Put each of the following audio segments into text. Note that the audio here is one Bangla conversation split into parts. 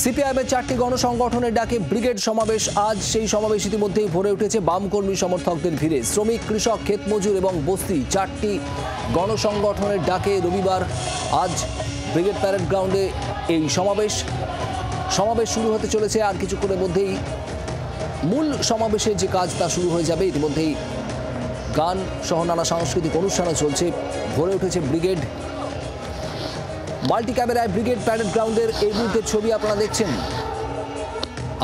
সিপিআইএমের 4টি গণসংগঠনের ডাকে ব্রিগেড সমাবেশ আজ। সেই সমাবেশ ইতিমধ্যেই ভরে উঠেছে বাম কর্মী সমর্থকদের ভিড়ে। শ্রমিক, কৃষক, ক্ষেতমজুর এবং বস্তি 4টি গণসংগঠনের ডাকে রবিবার আজ ব্রিগেড প্যারেড গ্রাউন্ডে এই সমাবেশ শুরু হতে চলেছে। আর কিছুক্ষণের মধ্যেই মূল সমাবেশের যে কাজ তা শুরু হয়ে যাবে। ইতিমধ্যেই গান সহ নানা সাংস্কৃতিক অনুষ্ঠানও চলছে। ভরে উঠেছে ব্রিগেড। মাল্টি ক্যামেরায় ব্রিগেড প্যারেড গ্রাউন্ডের এই মুহূর্তের ছবি আপনারা দেখছেন।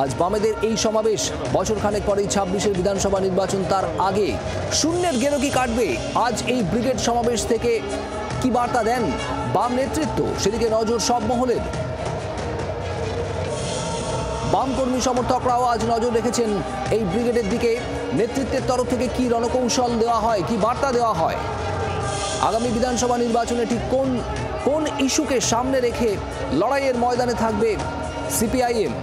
আজ বামেদের এই সমাবেশ বছরখানেক পরেই 26-এর বিধানসভা নির্বাচন, তার আগে শূন্যের গেরো কি কাটবে? আজ এই ব্রিগেড সমাবেশ থেকে কি বার্তা দেন বাম নেতৃত্ব, সেদিকে নজর সব মহলের। বাম কর্মী সমর্থকরাও আজ নজর রেখেছেন এই ব্রিগেডের দিকে। নেতৃত্বের তরফ থেকে কি রণকৌশল দেওয়া হয়, কি বার্তা দেওয়া হয়? আগামী বিধানসভা নির্বাচনে ঠিক কোন ইস্যুকে সামনে রেখে লড়াইয়ের ময়দানে থাকবে সিপিআইএম?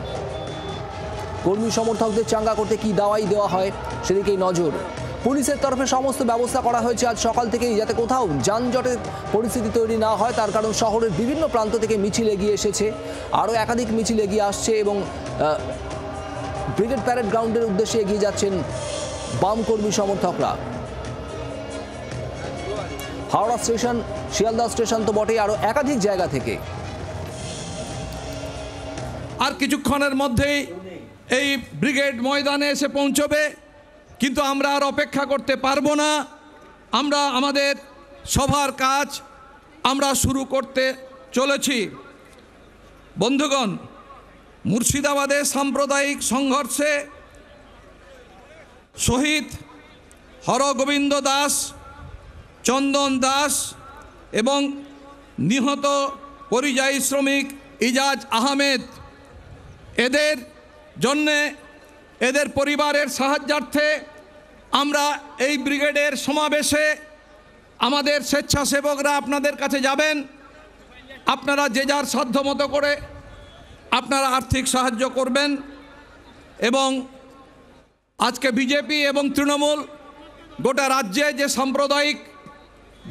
কর্মী সমর্থকদের চাঙ্গা করতে কি দাওয়াই দেওয়া হয়, সেদিকেই নজর। পুলিশের তরফে সমস্ত ব্যবস্থা করা হয়েছে আজ সকাল থেকেই, যাতে কোথাও যানজটের পরিস্থিতি তৈরি না হয়। তার কারণ শহরের বিভিন্ন প্রান্ত থেকে মিছিল এগিয়ে এসেছে, আরও একাধিক মিছিল এগিয়ে আসছে এবং ব্রিগেড প্যারেড গ্রাউন্ডের উদ্দেশ্যে এগিয়ে যাচ্ছেন বাম কর্মী সমর্থকরা। হাওড়া স্টেশন, শিয়ালদা স্টেশন তো বটেই, আরও একাধিক জায়গা থেকে। আর কিছুক্ষণের মধ্যেই এই ব্রিগেড ময়দানে এসে পৌঁছবে, কিন্তু আমরা আর অপেক্ষা করতে পারবো না। আমরা আমাদের সভার কাজ আমরা শুরু করতে চলেছি। বন্ধুগণ, মুর্শিদাবাদে সাম্প্রদায়িক সংঘর্ষে শহীদ হরগোবিন্দ দাস, চন্দন দাস এবং নিহত পরিযায়ী শ্রমিক ইজাজ আহমেদ, এদের জন্যে, এদের পরিবারের সাহায্যার্থে আমরা এই ব্রিগেডের সমাবেশে আমাদের স্বেচ্ছাসেবকরা আপনাদের কাছে যাবেন। আপনারা যে যার সাধ্যমতো করে আপনারা আর্থিক সাহায্য করবেন। এবং আজকে বিজেপি এবং তৃণমূল গোটা রাজ্যে যে সাম্প্রদায়িক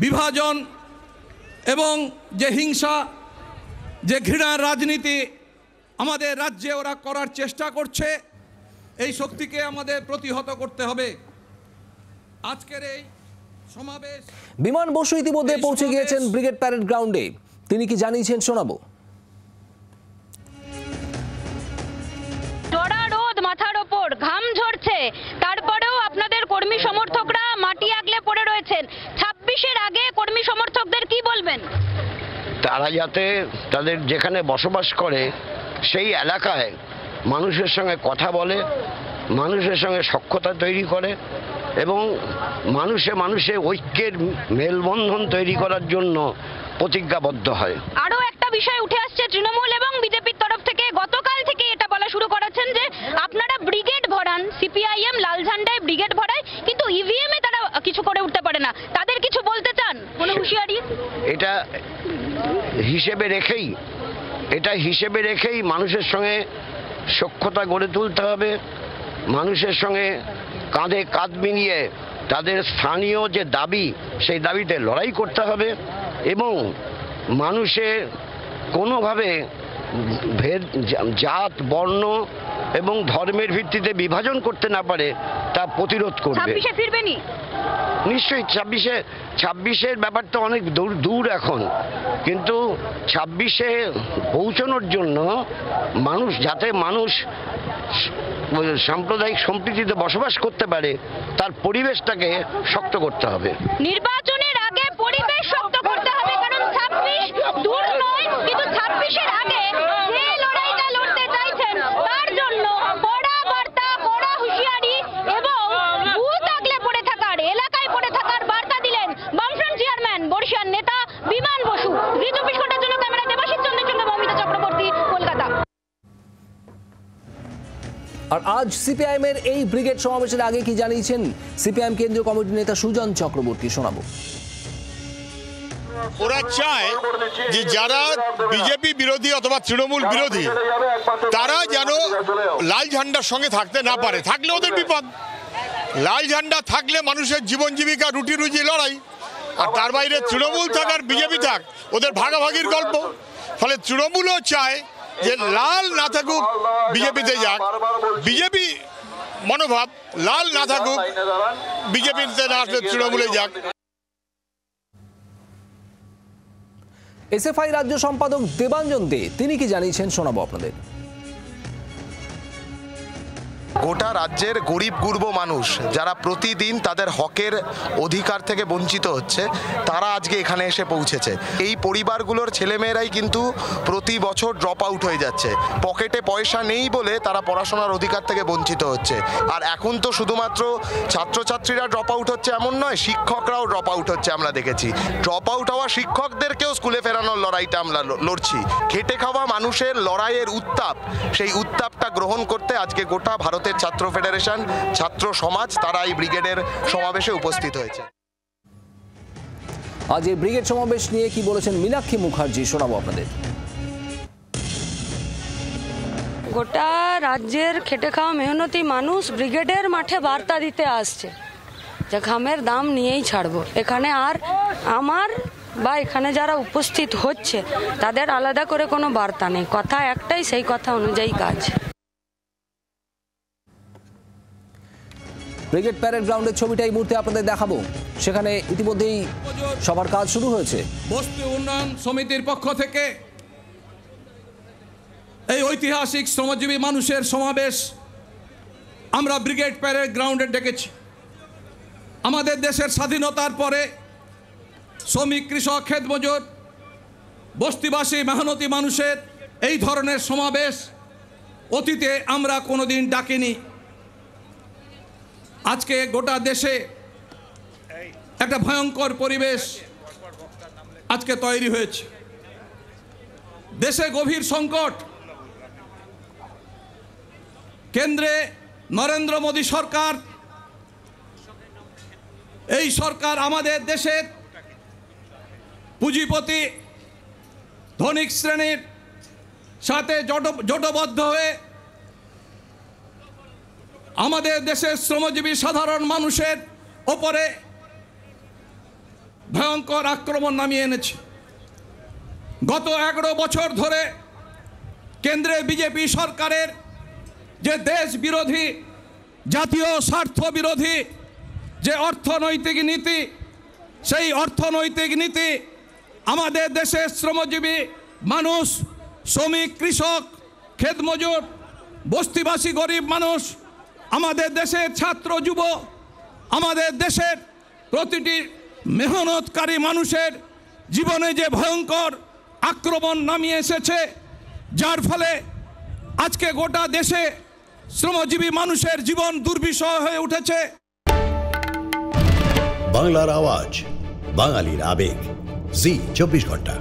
বিভাজন এবং যে হিংসা, যে ঘৃণার রাজনীতি আমাদের রাজ্যে ওরা করার চেষ্টা করছে, এই শক্তিকে আমাদের প্রতিহত করতে হবে। আজকের এই সমাবেশ। বিমান বসু ইতিমধ্যে পৌঁছে গিয়েছেন ব্রিগেড প্যারেড গ্রাউন্ডে। তিনি কি জানিয়েছেন শোনাবো। চড়া রোদ, মাথার ওপর ঘাম ঝরছে, তারপরেও আপনাদের কর্মী সমর্থকরা মাটি আগলে পড়ে রয়েছেন। 26-এর আগে কর্মী সমর্থকদের কি বলবেন? তারা যাতে তাদের যেখানে বসবাস করে সেই এলাকায় মানুষের সঙ্গে কথা বলে, মানুষের সঙ্গে সখ্যতা তৈরি করে এবং মানুষে ঐক্যের মেলবন্ধন তৈরি করার জন্য প্রতিজ্ঞাবদ্ধ হয়। আরও একটা বিষয় উঠে আসছে তৃণমূল এবং বিজেপির তরফ থেকে। গতকাল থেকে এটা বলা শুরু করেছেন যে আপনারা ব্রিগেড ভরান, সিপিআইএম লাল ঝান্ডায় ব্রিগেড ভরায়, কিন্তু ইভিএম এ তারা কিছু করে উঠতে পারে না। তাদের কিছু বলতে চান? কোনো হুঁশিয়ারি? এটা হিসেবে রেখেই মানুষের সঙ্গে সখ্যতা গড়ে তুলতে হবে। মানুষের সঙ্গে কাঁধে কাঁধ মিলিয়ে তাদের স্থানীয় যে দাবি, সেই দাবিতে লড়াই করতে হবে এবং মানুষের কোনোভাবে জাত, বর্ণ এবং ধর্মের ভিত্তিতে বিভাজন করতে না পারে তা প্রতিরোধ করবে। 26-এ ফিরবেনি? নিশ্চয়ই 26-এর ব্যাপারটা অনেক দূর এখন, কিন্তু 26-এ পৌঁছানোর জন্য যাতে মানুষ সাম্প্রদায়িক সম্প্রীতিতে বসবাস করতে পারে, তার পরিবেশটাকে শক্ত করতে হবে। নির্বাচনের আগে পরিবেশ শক্ত করতে হবে, কারণ 26 দূর নয়, কিন্তু 26-এর আগে যে লড়াইটা লড়তে চাইছেন তার জন্য কড়া বার্তা, কড়া হুঁশিয়ারি এবং বুথ আগলে পড়ে থাকার, এলাকায় পড়ে থাকার বার্তা দিলেন বামফ্রন্ট চেয়ারম্যান, বর্ষিয়ান নেতা বিমান বসু। জি 24 ঘন্টার জন্য ক্যামেরা দেবাশিস চন্দ্রের সঙ্গে মমিতা চক্রবর্তী, কলকাতা। আর আজ সিপিআইএম এর এই ব্রিগেড সমাবেশের আগে কি জানিয়েছেন সিপিআইএম কেন্দ্রীয় কমিটির নেতা সুজন চক্রবর্তী, শোনাবো। ওরা চায় যে যারা বিজেপি বিরোধী অথবা তৃণমূল বিরোধী তারা যেন লাল ঝান্ডার সঙ্গে থাকতে না পারে, থাকলে ওদের বিপদ। লাল ঝান্ডা থাকলে মানুষের জীবন জীবিকা, রুটি রুজি লড়াই, আর তার বাইরে তৃণমূল থাক আর বিজেপি থাক, ওদের ভাগাভাগির গল্প। ফলে তৃণমূলও চায় যে লাল না থাকুক বিজেপিতে যাক, বিজেপি মনোভাব লাল না থাকুক বিজেপিতে না আসলে তৃণমূলে যাক। এসএফআই রাজ্য সম্পাদক দেবাঞ্জন দে তিনি কি জানিয়েছেন শোনাবো আপনাদের। গোটা রাজ্যের গরিব গুরব মানুষ যারা প্রতিদিন তাদের হকের অধিকার থেকে বঞ্চিত হচ্ছে, তারা আজকে এখানে এসে পৌঁছেছে। এই পরিবারগুলোর ছেলেমেয়েরাই কিন্তু প্রতি বছর ড্রপ আউট হয়ে যাচ্ছে, পকেটে পয়সা নেই বলে তারা পড়াশোনার অধিকার থেকে বঞ্চিত হচ্ছে। আর এখন তো শুধুমাত্র ছাত্রছাত্রীরা ড্রপ আউট হচ্ছে এমন নয়, শিক্ষকরাও ড্রপ আউট হচ্ছে আমরা দেখেছি। ড্রপ আউট হওয়া শিক্ষকদেরকেও স্কুলে ফেরানোর লড়াইটা আমরা লড়ছি। খেটে খাওয়া মানুষের লড়াইয়ের উত্তাপ, সেই উত্তাপটা গ্রহণ করতে আজকে গোটা ভারতের ছাত্র ফেডারেশন, ছাত্র সমাজ তারা এই ব্রিগেডের সমাবেশে উপস্থিত হয়েছে। আজ এই ব্রিগেড সমাবেশ নিয়ে কি বলেছেন মীনাক্ষী মুখার্জি শোনাবো আপনাদের। গোটা রাজ্যের খেটে খাওয়া মেহনতি মানুষ ব্রিগেডের মাঠে বার্তা দিতে আসছে যে ঘামের দাম নিয়েই ছাড়বো। এখানে আর আমার বা এখানে যারা উপস্থিত হচ্ছে তাদের আলাদা করে কোনো বার্তা নেই, কথা একটাই, সেই কথা অনুযায়ী কাজ। ব্রিগেড প্যারেড গ্রাউন্ডের ছবিটা এই মুহূর্তে আপনাদের দেখাবো। সেখানে ইতিমধ্যেই সবার কাজ শুরু হয়েছে। বস্তি উন্নয়ন সমিতির পক্ষ থেকে এই ঐতিহাসিক শ্রমজীবী মানুষের সমাবেশ আমরা ব্রিগেড প্যারেড গ্রাউন্ডে ডেকেছি। আমাদের দেশের স্বাধীনতার পরে শ্রমিক, কৃষক, ক্ষেতমজুর, বস্তিবাসী মেহনতি মানুষের এই ধরনের সমাবেশ অতীতে আমরা কোনোদিন ডাকিনি। আজকে গোটা দেশে একটা ভয়ঙ্কর পরিবেশ আজকে তৈরি হয়েছে। দেশে গভীর সংকট, কেন্দ্রে নরেন্দ্র মোদী সরকার, এই সরকার আমাদের দেশের পুঁজিপতি ধনিক শ্রেণীর সাথে জোটবদ্ধ হয়ে আমাদের দেশের শ্রমজীবী সাধারণ মানুষের ওপরে ভয়ঙ্কর আক্রমণ নামিয়ে এনেছে। গত 11 বছর ধরে কেন্দ্রে বিজেপি সরকারের যে দেশ বিরোধী, জাতীয় স্বার্থ বিরোধী যে অর্থনৈতিক নীতি, সেই অর্থনৈতিক নীতি আমাদের দেশের শ্রমজীবী মানুষ, শ্রমিক, কৃষক, ক্ষেতমজুর, বস্তিবাসী গরিব মানুষ, আমাদের দেশের ছাত্র যুব, আমাদের দেশের প্রতিটি মেহনতকারী মানুষের জীবনে যে ভয়ঙ্কর আক্রমণ নামিয়ে এসেছে, যার ফলে আজকে গোটা দেশে শ্রমজীবী মানুষের জীবন দুর্বিষহ হয়ে উঠেছে। বাংলার আওয়াজ, বাঙালির আবেগ, জি 24 ঘন্টা।